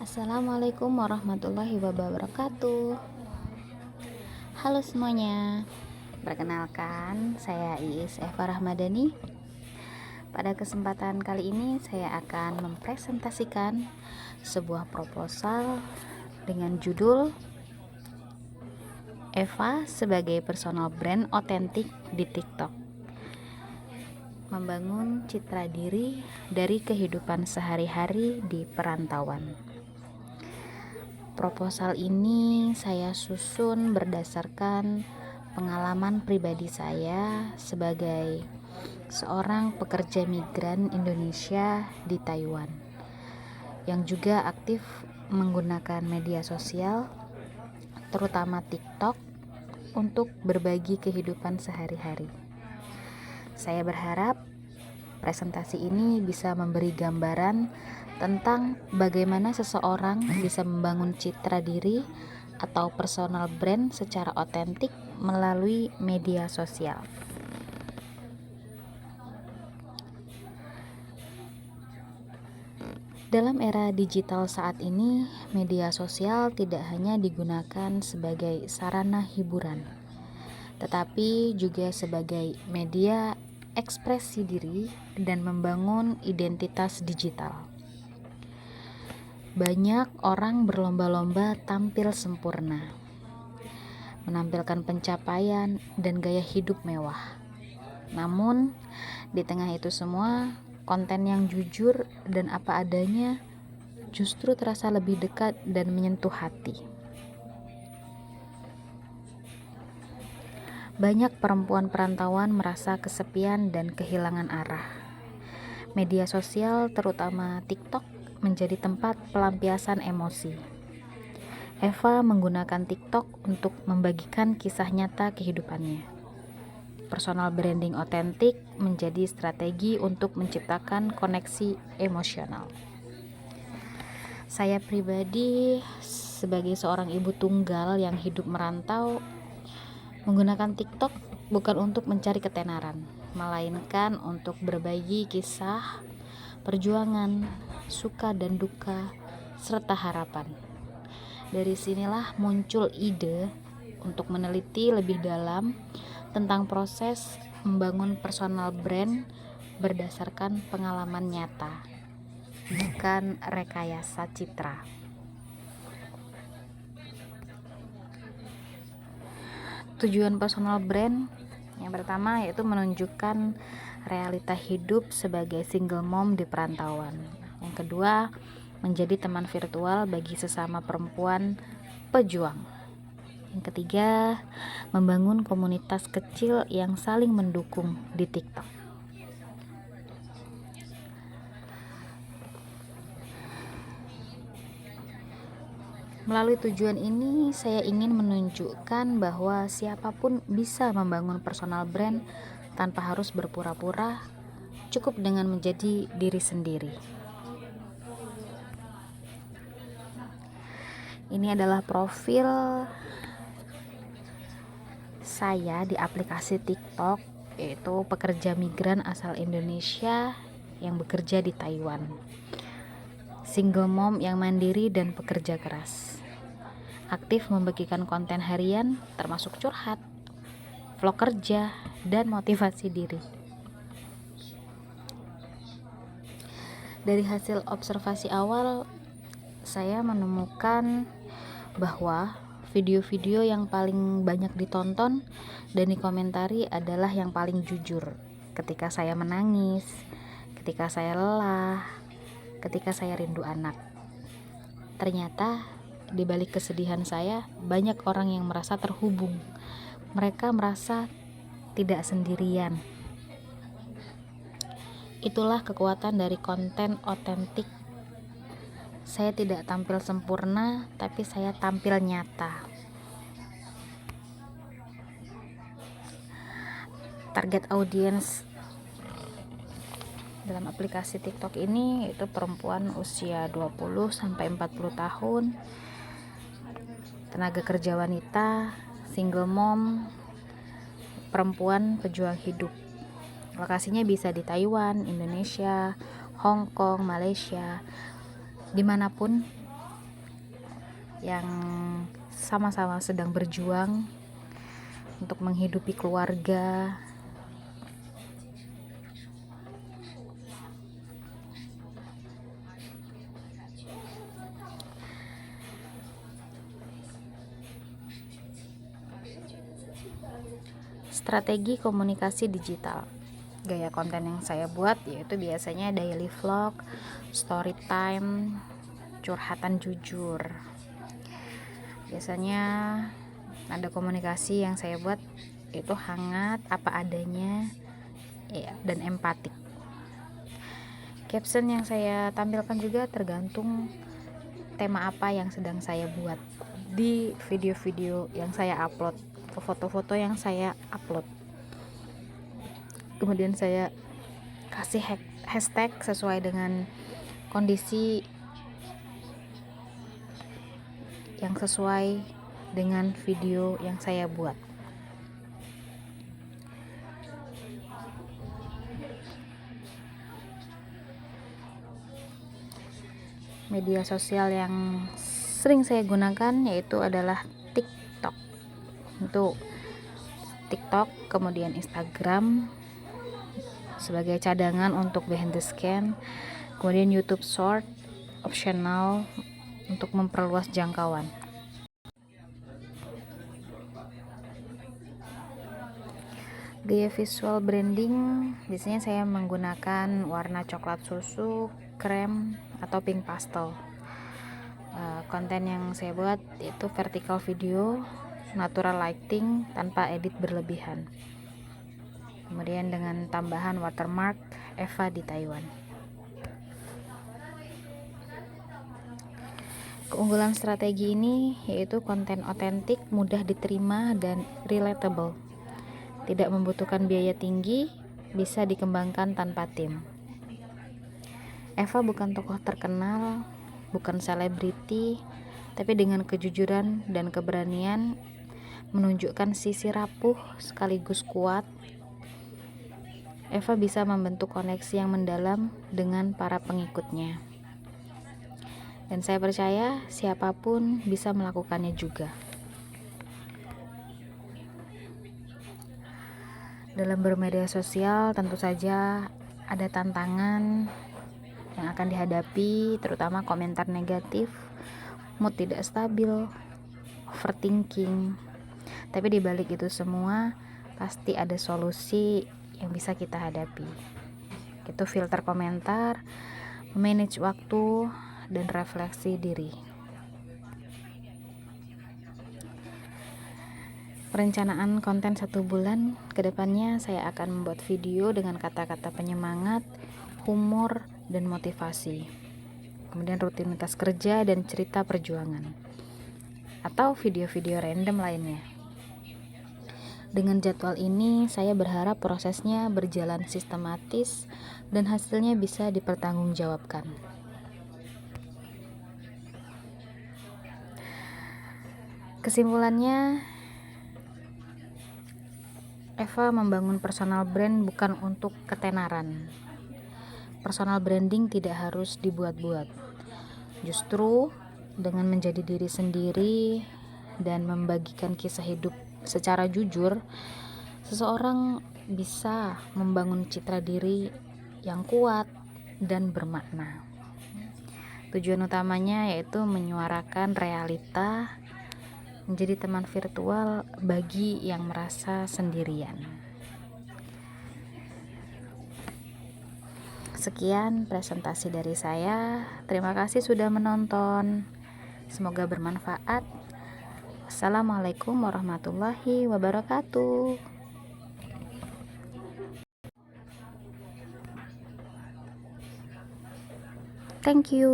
Assalamualaikum warahmatullahi wabarakatuh. Halo semuanya, perkenalkan saya Iis Eva Rahmadani. Pada kesempatan kali ini saya akan mempresentasikan sebuah proposal dengan judul Eva sebagai personal brand otentik di TikTok. Membangun citra diri dari kehidupan sehari-hari di perantauan. Proposal ini saya susun berdasarkan pengalaman pribadi saya sebagai seorang pekerja migran Indonesia di Taiwan yang juga aktif menggunakan media sosial, terutama TikTok, untuk berbagi kehidupan sehari-hari. Saya berharap presentasi ini bisa memberi gambaran tentang bagaimana seseorang bisa membangun citra diri atau personal brand secara otentik melalui media sosial. Dalam era digital saat ini, media sosial tidak hanya digunakan sebagai sarana hiburan, tetapi juga sebagai media ekspresi diri dan membangun identitas digital. Banyak orang berlomba-lomba tampil sempurna, menampilkan pencapaian dan gaya hidup mewah. Namun, di tengah itu semua, konten yang jujur dan apa adanya justru terasa lebih dekat dan menyentuh hati. Banyak perempuan perantauan merasa kesepian dan kehilangan arah. Media sosial, terutama TikTok, menjadi tempat pelampiasan emosi. Eva menggunakan TikTok untuk membagikan kisah nyata kehidupannya. Personal branding otentik menjadi strategi untuk menciptakan koneksi emosional. Saya pribadi sebagai seorang ibu tunggal yang hidup merantau, menggunakan TikTok bukan untuk mencari ketenaran, melainkan untuk berbagi kisah, perjuangan, suka dan duka, serta harapan. Dari sinilah muncul ide untuk meneliti lebih dalam tentang proses membangun personal brand berdasarkan pengalaman nyata, bukan rekayasa citra. Tujuan personal brand yang pertama yaitu menunjukkan realita hidup sebagai single mom di perantauan. Yang kedua, menjadi teman virtual bagi sesama perempuan pejuang. Yang ketiga, membangun komunitas kecil yang saling mendukung di TikTok. Melalui tujuan ini, saya ingin menunjukkan bahwa siapapun bisa membangun personal brand tanpa harus berpura-pura, cukup dengan menjadi diri sendiri. Ini adalah profil saya di aplikasi TikTok, yaitu pekerja migran asal Indonesia yang bekerja di Taiwan. Single mom yang mandiri dan pekerja keras. Aktif membagikan konten harian termasuk curhat, vlog kerja, dan motivasi diri. Dari hasil observasi awal, saya menemukan bahwa video-video yang paling banyak ditonton dan dikomentari adalah yang paling jujur. Ketika saya menangis, ketika saya lelah, ketika saya rindu anak. Ternyata di balik kesedihan saya, banyak orang yang merasa terhubung. Mereka merasa tidak sendirian. Itulah kekuatan dari konten otentik. Saya tidak tampil sempurna, tapi saya tampil nyata. Target audiens dalam aplikasi TikTok ini itu perempuan usia 20 sampai 40 tahun, tenaga kerja wanita, single mom, perempuan pejuang hidup. Lokasinya bisa di Taiwan, Indonesia, Hong Kong, Malaysia, dimanapun yang sama-sama sedang berjuang untuk menghidupi keluarga. Strategi komunikasi digital. Gaya konten yang saya buat yaitu biasanya daily vlog, story time, curhatan jujur. Biasanya ada komunikasi yang saya buat itu hangat, apa adanya, ya, dan empatik. Caption yang saya tampilkan juga tergantung tema apa yang sedang saya buat di video-video yang saya upload, foto-foto yang saya upload. Kemudian saya kasih hashtag sesuai dengan kondisi yang sesuai dengan video yang saya buat. Media sosial yang sering saya gunakan yaitu adalah TikTok. Untuk TikTok, kemudian Instagram sebagai cadangan untuk behind the scan, kemudian YouTube Short optional untuk memperluas jangkauan. Gaya visual branding biasanya saya menggunakan warna coklat susu, krem, atau pink pastel. Konten yang saya buat itu vertical video, natural lighting tanpa edit berlebihan. Kemudian dengan tambahan watermark Eva di Taiwan. Keunggulan strategi ini yaitu konten otentik, mudah diterima, dan relatable. Tidak membutuhkan biaya tinggi, bisa dikembangkan tanpa tim. Eva bukan tokoh terkenal, bukan selebriti, tapi dengan kejujuran dan keberanian menunjukkan sisi rapuh sekaligus kuat, Eva bisa membentuk koneksi yang mendalam dengan para pengikutnya. Dan saya percaya siapapun bisa melakukannya juga. Dalam bermedia sosial tentu saja ada tantangan yang akan dihadapi, terutama komentar negatif, mood tidak stabil, overthinking. Tapi di balik itu semua pasti ada solusi yang bisa kita hadapi. Itu filter komentar, manage waktu, dan refleksi diri. Perencanaan konten 1 bulan ke depannya saya akan membuat video dengan kata-kata penyemangat, humor, dan motivasi. Kemudian rutinitas kerja dan cerita perjuangan. Atau video-video random lainnya. Dengan jadwal ini, saya berharap prosesnya berjalan sistematis dan hasilnya bisa dipertanggungjawabkan. Kesimpulannya, Eva membangun personal brand bukan untuk ketenaran. Personal branding tidak harus dibuat-buat. Justru dengan menjadi diri sendiri dan membagikan kisah hidup secara jujur, seseorang bisa membangun citra diri yang kuat dan bermakna. Tujuan utamanya yaitu menyuarakan realita, menjadi teman virtual bagi yang merasa sendirian. Sekian presentasi dari saya. Terima kasih sudah menonton. Semoga bermanfaat. Assalamualaikum warahmatullahi wabarakatuh. Thank you.